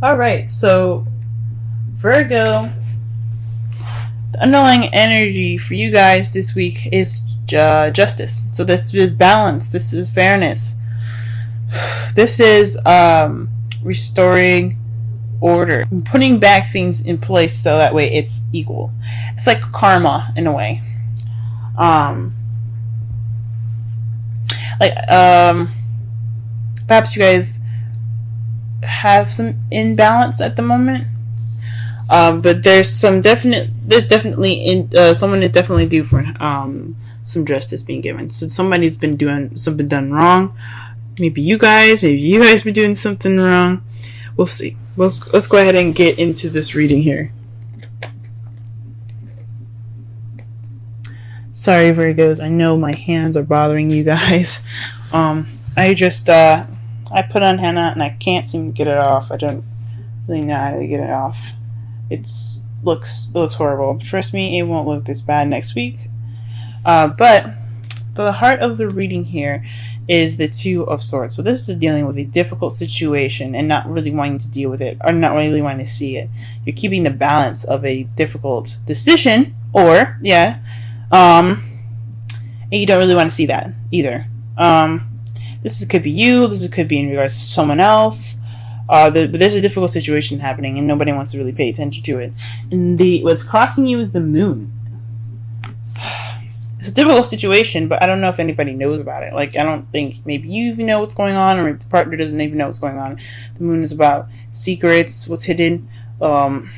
Alright, so Virgo, the underlying energy for you guys this week is justice. So this is balance. This is fairness. This is restoring order, putting back things in place so that way it's equal. It's like karma in a way. Perhaps you guys have some imbalance at the moment. But there's definitely someone is definitely due for some justice being given. So somebody's been doing something done wrong. Maybe you guys been doing something wrong. We'll see. Let's go ahead and get into this reading here. Sorry, Virgos. I know my hands are bothering you guys. I put on henna and I can't seem to get it off. I don't really know how to get it off. It looks horrible. Trust me, it won't look this bad next week. But the heart of the reading here is the Two of Swords. So this is dealing with a difficult situation and not really wanting to deal with it, or not really wanting to see it. You're keeping the balance of a difficult decision, and you don't really want to see that either. This could be you. This could be in regards to someone else. But there's a difficult situation happening, and nobody wants to really pay attention to it. And what's crossing you is the moon. It's a difficult situation, but I don't know if anybody knows about it. Like, I don't think maybe you even know what's going on, or maybe the partner doesn't even know what's going on. The moon is about secrets, what's hidden. Can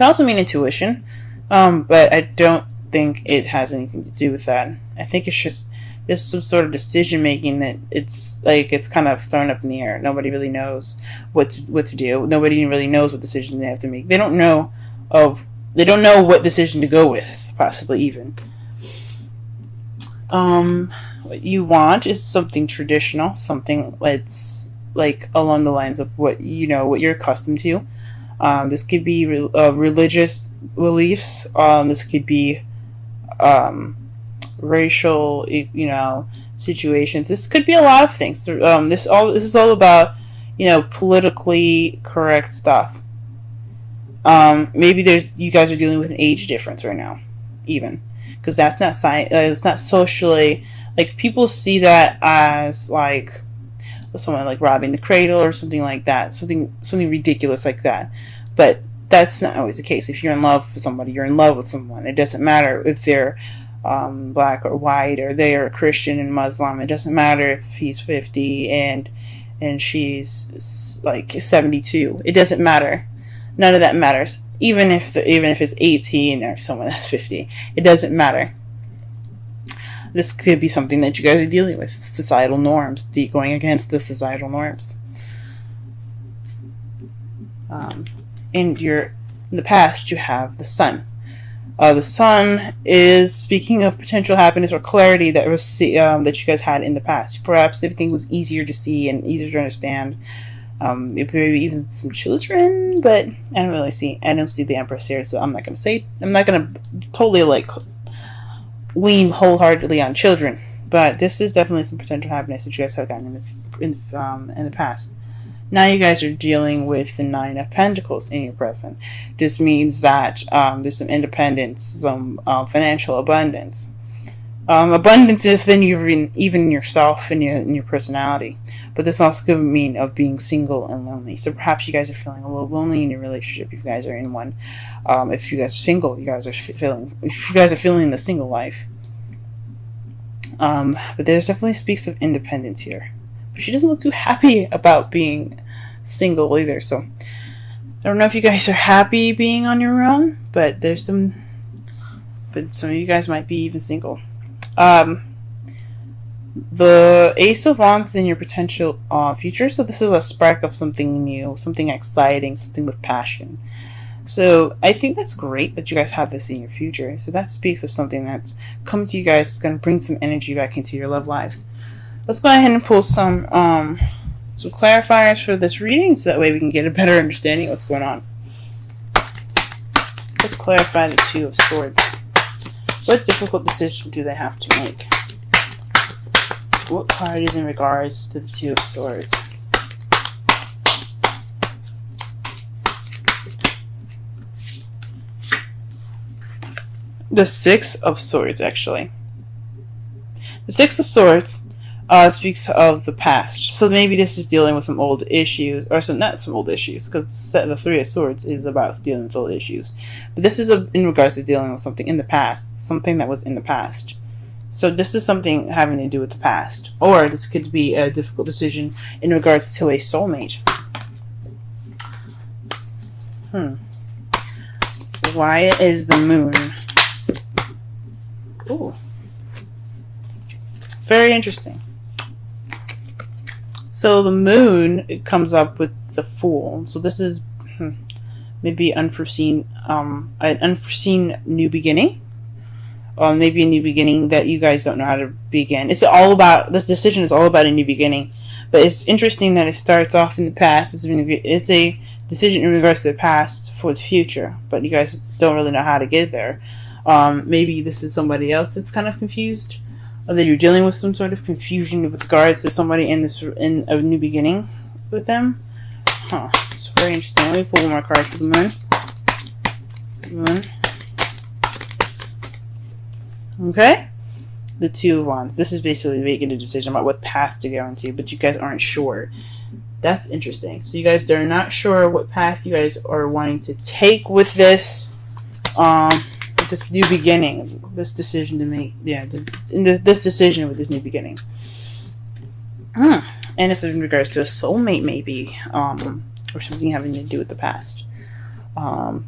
also mean intuition, but I don't think it has anything to do with that. I think it's just there's some sort of decision making that it's kind of thrown up in the air. Nobody really knows what to do. Nobody really knows what decision they have to make. They don't know what decision to go with, possibly even. What you want is something traditional, something that's like along the lines of what you're accustomed to. This could be religious beliefs. This could be racial, situations. This could be a lot of things. This is all about, politically correct stuff. Maybe you guys are dealing with an age difference right now, even, because that's not it's not socially, like, people see that as like someone like robbing the cradle or something like that, something ridiculous like that. But that's not always the case. If you're in love with somebody, you're in love with someone. It doesn't matter if they're black or white, or they are Christian and Muslim. It doesn't matter if he's 50 and she's like 72. It doesn't matter. None of that matters. Even if it's 18 or someone that's 50, it doesn't matter. This could be something that you guys are dealing with. Societal norms, going against the societal norms. In the past, you have the Sun. The Sun is speaking of potential happiness or clarity that that you guys had in the past. Perhaps everything was easier to see and easier to understand. Maybe even some children, but I don't see the Empress here, so I'm not gonna totally lean wholeheartedly on children. But this is definitely some potential happiness that you guys have gotten in the past. Now you guys are dealing with the Nine of Pentacles in your present. This means that there's some independence, some financial abundance. Abundance within even yourself and your personality. But this also could mean of being single and lonely. So perhaps you guys are feeling a little lonely in your relationship if you guys are in one. If you guys are single, if you guys are feeling the single life. But there's definitely speaks of independence here. But she doesn't look too happy about being single either. So I don't know if you guys are happy being on your own, but some of you guys might be even single. The Ace of Wands is in your potential future, so this is a spark of something new, something exciting, something with passion. So I think that's great that you guys have this in your future. So that speaks of something that's come to you guys. It's going to bring some energy back into your love lives. Let's go ahead and pull some clarifiers for this reading, so that way we can get a better understanding of what's going on. Let's clarify the Two of Swords. What difficult decision do they have to make? What card is in regards to the Two of Swords? The Six of Swords, actually. The Six of Swords speaks of the past. So maybe this is dealing with some old issues, or not some old issues, because the Three of Swords is about dealing with old issues. But this is in regards to dealing with something in the past, something that was in the past. So this is something having to do with the past. Or this could be a difficult decision in regards to a soulmate. Why is the Moon? Ooh. Very interesting. So the Moon, it comes up with the Fool. So this is maybe an unforeseen new beginning. Or maybe a new beginning that you guys don't know how to begin. This decision is all about a new beginning. But it's interesting that it starts off in the past. It's a decision in regards to the past for the future. But you guys don't really know how to get there. Maybe this is somebody else that's kind of confused. Or that you're dealing with some sort of confusion with regards to somebody in a new beginning with them. It's very interesting. Let me pull one more card for the Moon. Okay? The Two of Wands. This is basically making a decision about what path to go into, but you guys aren't sure. That's interesting. So you guys are not sure what path you guys are wanting to take with this this new beginning, this decision to make, this decision with this new beginning. And this is in regards to a soulmate, maybe, or something having to do with the past. To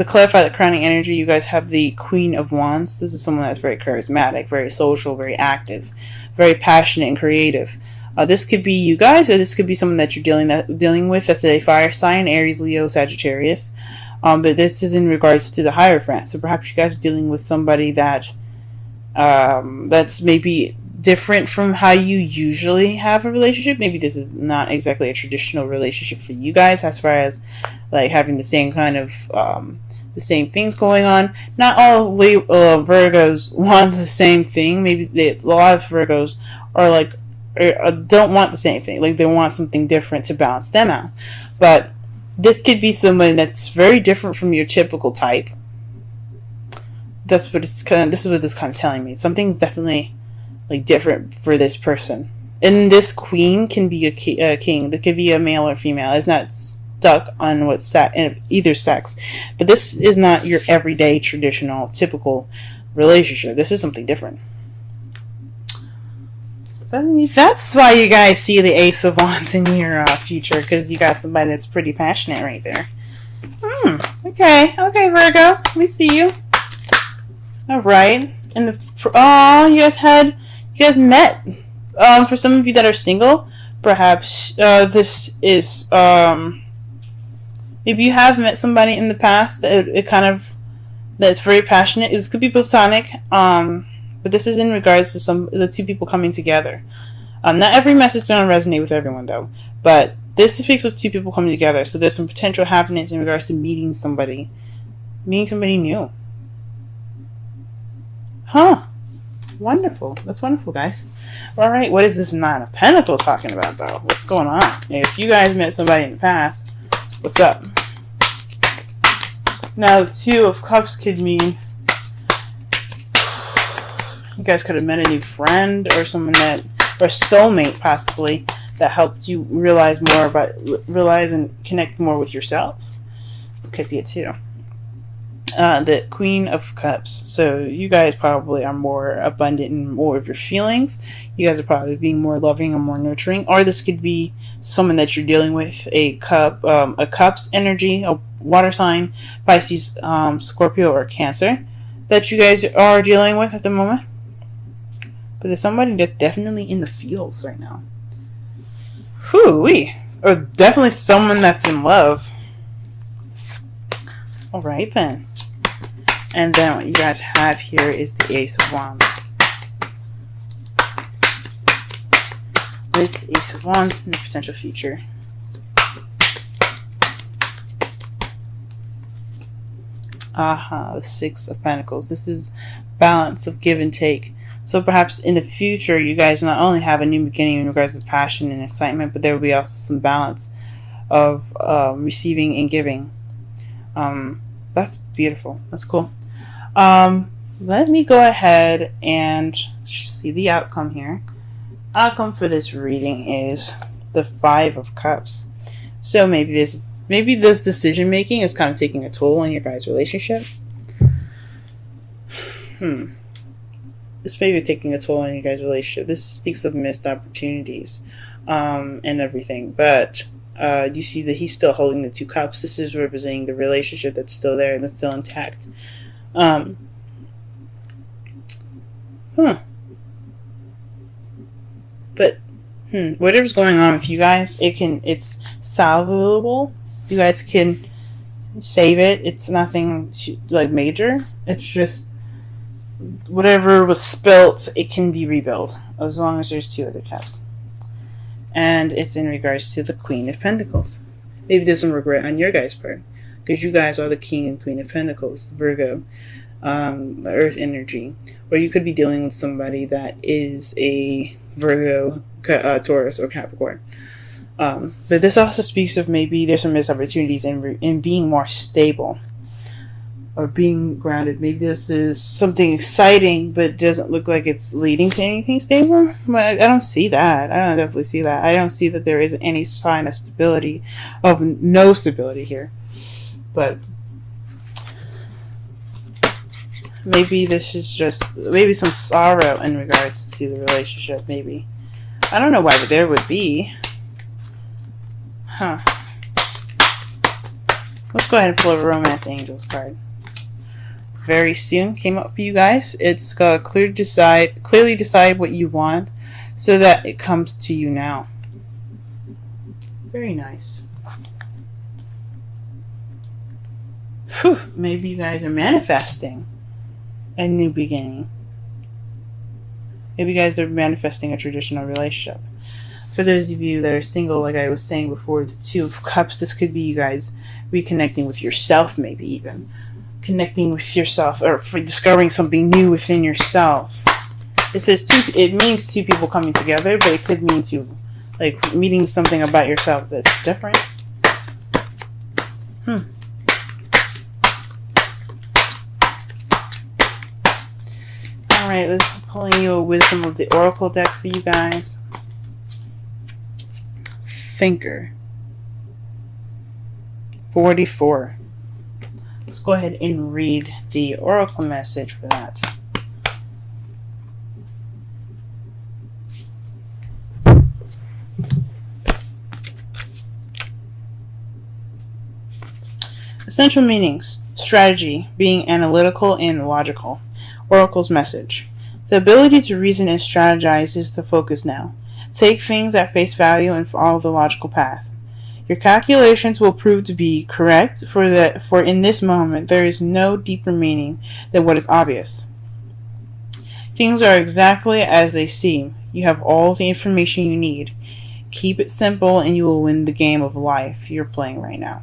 clarify the crowning energy, you guys have the Queen of Wands. This is someone that's very charismatic, very social, very active, very passionate and creative. This could be you guys, or this could be someone that you're dealing with that's a fire sign, Aries, Leo, Sagittarius. But this is in regards to the Hierophant. So perhaps you guys are dealing with somebody that that's maybe different from how you usually have a relationship. Maybe this is not exactly a traditional relationship for you guys, as far as like having the same kind of the same things going on. Not all Virgos want the same thing. Maybe a lot of Virgos are like don't want the same thing. Like they want something different to balance them out. But this could be someone that's very different from your typical type. This is what this is kind of telling me. Something's definitely like different for this person. And this queen can be a king. That could be a male or female. It's not stuck on either sex. But this is not your everyday, traditional, typical relationship. This is something different. That's why you guys see the Ace of Wands in your future, because you got somebody that's pretty passionate right there. Okay, Virgo, we see you. All right, and you guys met. For some of you that are single, perhaps this is maybe you have met somebody in the past that's very passionate. This could be platonic. But this is in regards to the two people coming together. Not every message is going to resonate with everyone, though. But this speaks of two people coming together. So there's some potential happiness in regards to meeting somebody new. Wonderful. That's wonderful, guys. All right, what is this Nine of Pentacles talking about, though? What's going on? If you guys met somebody in the past, what's up? Now, the Two of Cups could mean you guys could have met a new friend or someone or a soulmate possibly that helped you realize and connect more with yourself. Could be it too. The Queen of Cups. So you guys probably are more abundant in more of your feelings. You guys are probably being more loving and more nurturing. Or this could be someone that you're dealing with, a Cups energy, a water sign, Pisces, Scorpio, or Cancer that you guys are dealing with at the moment. But there's somebody that's definitely in the feels right now. Whoo-wee. Or definitely someone that's in love. Alright then. And then what you guys have here is the Ace of Wands. With the Ace of Wands in the potential future. The Six of Pentacles. This is balance of give and take. So perhaps in the future, you guys not only have a new beginning in regards to passion and excitement, but there will be also some balance of receiving and giving. The That's beautiful. That's cool. Let me go ahead and see the outcome here. Outcome for this reading is the Five of Cups. So maybe this decision making is kind of taking a toll on your guys' relationship. This may be taking a toll on your guys' relationship. This speaks of missed opportunities, and everything. But you see that he's still holding the 2 cups. This is representing the relationship that's still there and that's still intact. But whatever's going on with you guys, it's salvageable. You guys can save it. It's nothing like major. It's just whatever was spilt, it can be rebuilt as long as there's 2 other cups. And it's in regards to the Queen of Pentacles. Maybe there's some regret on your guys' part, because you guys are the King and Queen of Pentacles, Virgo, the Earth energy. Or you could be dealing with somebody that is a Virgo, Taurus, or Capricorn. But this also speaks of maybe there's some missed opportunities in being more stable or being grounded. Maybe this is something exciting, but it doesn't look like it's leading to anything stable. But I don't see that. I don't definitely see that. I don't see that there is any sign of stability, of no stability here. But maybe this is just maybe some sorrow in regards to the relationship. Maybe I don't know why, but there would be. Let's go ahead and pull a Romance Angels card. Very soon came up for you guys. It's clearly decide what you want so that it comes to you now. Very nice. Whew, maybe you guys are manifesting a new beginning. Maybe you guys are manifesting a traditional relationship. For those of you that are single, like I was saying before, the 2 of Cups, this could be you guys reconnecting with yourself, maybe even. Connecting with yourself, or for discovering something new within yourself. It says it means 2 people coming together, but it could mean 2, like meeting something about yourself that's different. Alright, let's pulling you a Wisdom of the Oracle deck for you guys. Thinker. 44. Let's go ahead and read the oracle message for that. Essential meanings. Strategy, being analytical and logical. Oracle's message. The ability to reason and strategize is the focus now. Take things at face value and follow the logical path. Your calculations will prove to be correct, for in this moment there is no deeper meaning than what is obvious. Things are exactly as they seem. You have all the information you need. Keep it simple and you will win the game of life you're playing right now.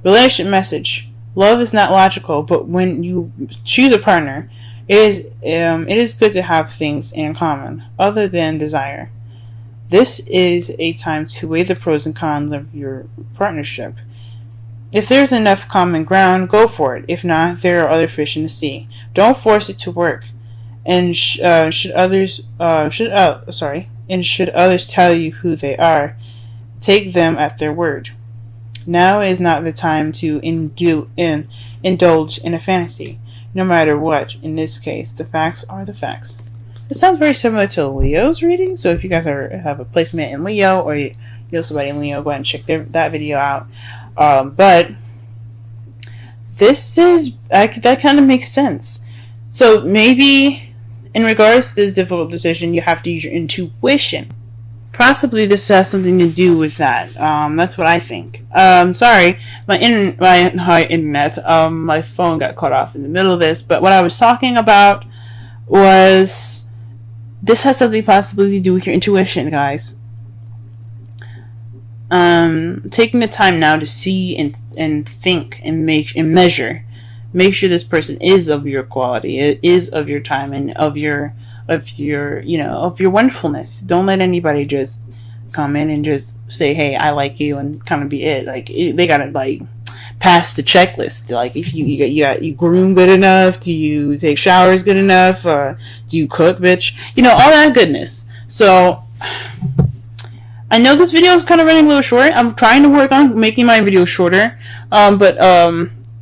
Relationship message. Love is not logical, but when you choose a partner, it is good to have things in common other than desire. This is a time to weigh the pros and cons of your partnership. If there's enough common ground, go for it. If not, there are other fish in the sea. Don't force it to work. And should others tell you who they are, take them at their word. Now is not the time to indulge in a fantasy. No matter what, in this case, the facts are the facts. It sounds very similar to Leo's reading, so if you guys have a placement in Leo, or you know somebody in Leo, go ahead and check that video out. But this is, that kind of makes sense. So maybe in regards to this difficult decision, you have to use your intuition. Possibly this has something to do with that. That's what I think. Sorry, my phone got cut off in the middle of this, but what I was talking about was this has something possibly to do with your intuition, guys. Taking the time now to see and think and measure. Make sure this person is of your quality, it is of your time, and of your wonderfulness. Don't let anybody just come in and just say, hey, I like you, and kind of be it. Like, they gotta pass the checklist. Like if you groom good enough, do you take showers good enough, do you cook, bitch, all that goodness. So I know this video is kind of running a little short. I'm trying to work on making my video shorter, but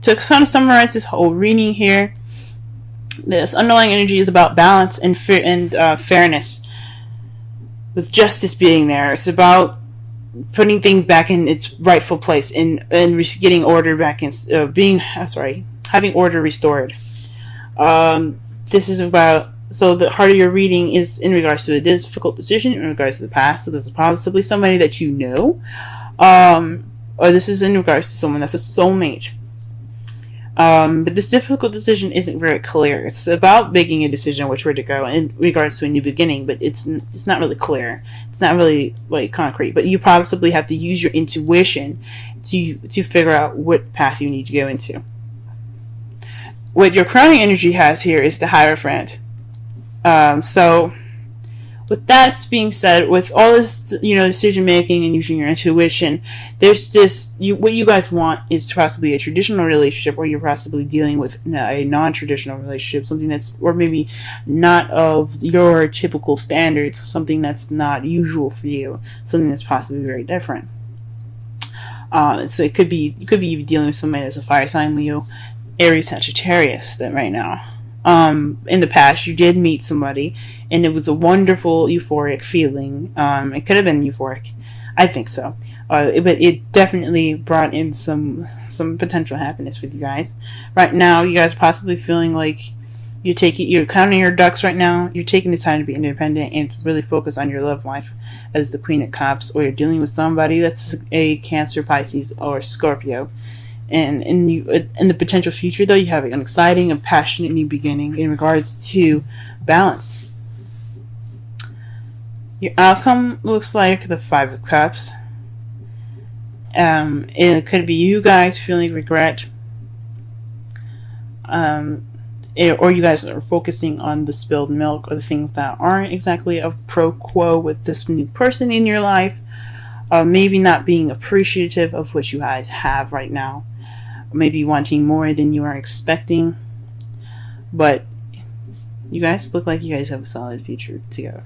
to kind of summarize this whole reading here, this underlying energy is about balance and fairness, with justice being there. It's about putting things back in its rightful place and getting order back in, having order restored. This is about, so the heart of your reading is in regards to a difficult decision in regards to the past. So this is possibly somebody that you know, or this is in regards to someone that's a soulmate. But this difficult decision isn't very clear. It's about making a decision which way to go in regards to a new beginning, but it's not really clear. It's not really like concrete. But you possibly have to use your intuition to figure out what path you need to go into. What your crowning energy has here is the Hierophant. So with that being said, with all this, decision making and using your intuition, there's just what you guys want is possibly a traditional relationship, or you're possibly dealing with a non-traditional relationship, something that's, or maybe not of your typical standards, something that's not usual for you, something that's possibly very different. So you could be dealing with somebody that's a fire sign, Leo, Aries, Sagittarius, that right now. In the past you did meet somebody and it was a wonderful euphoric feeling. It could have been euphoric, I think so, but it definitely brought in some potential happiness with you guys. Right now you guys possibly feeling like you're counting your ducks right now. You're taking the time to be independent and really focus on your love life as the Queen of Cups, or you're dealing with somebody that's a Cancer, Pisces, or Scorpio. And in the potential future, though, you have an exciting and passionate new beginning in regards to balance. Your outcome looks like the Five of Cups. It could be you guys feeling regret, or you guys are focusing on the spilled milk, or the things that aren't exactly a pro quo with this new person in your life. Maybe not being appreciative of what you guys have right now. Maybe wanting more than you are expecting. But you guys look like you guys have a solid future together.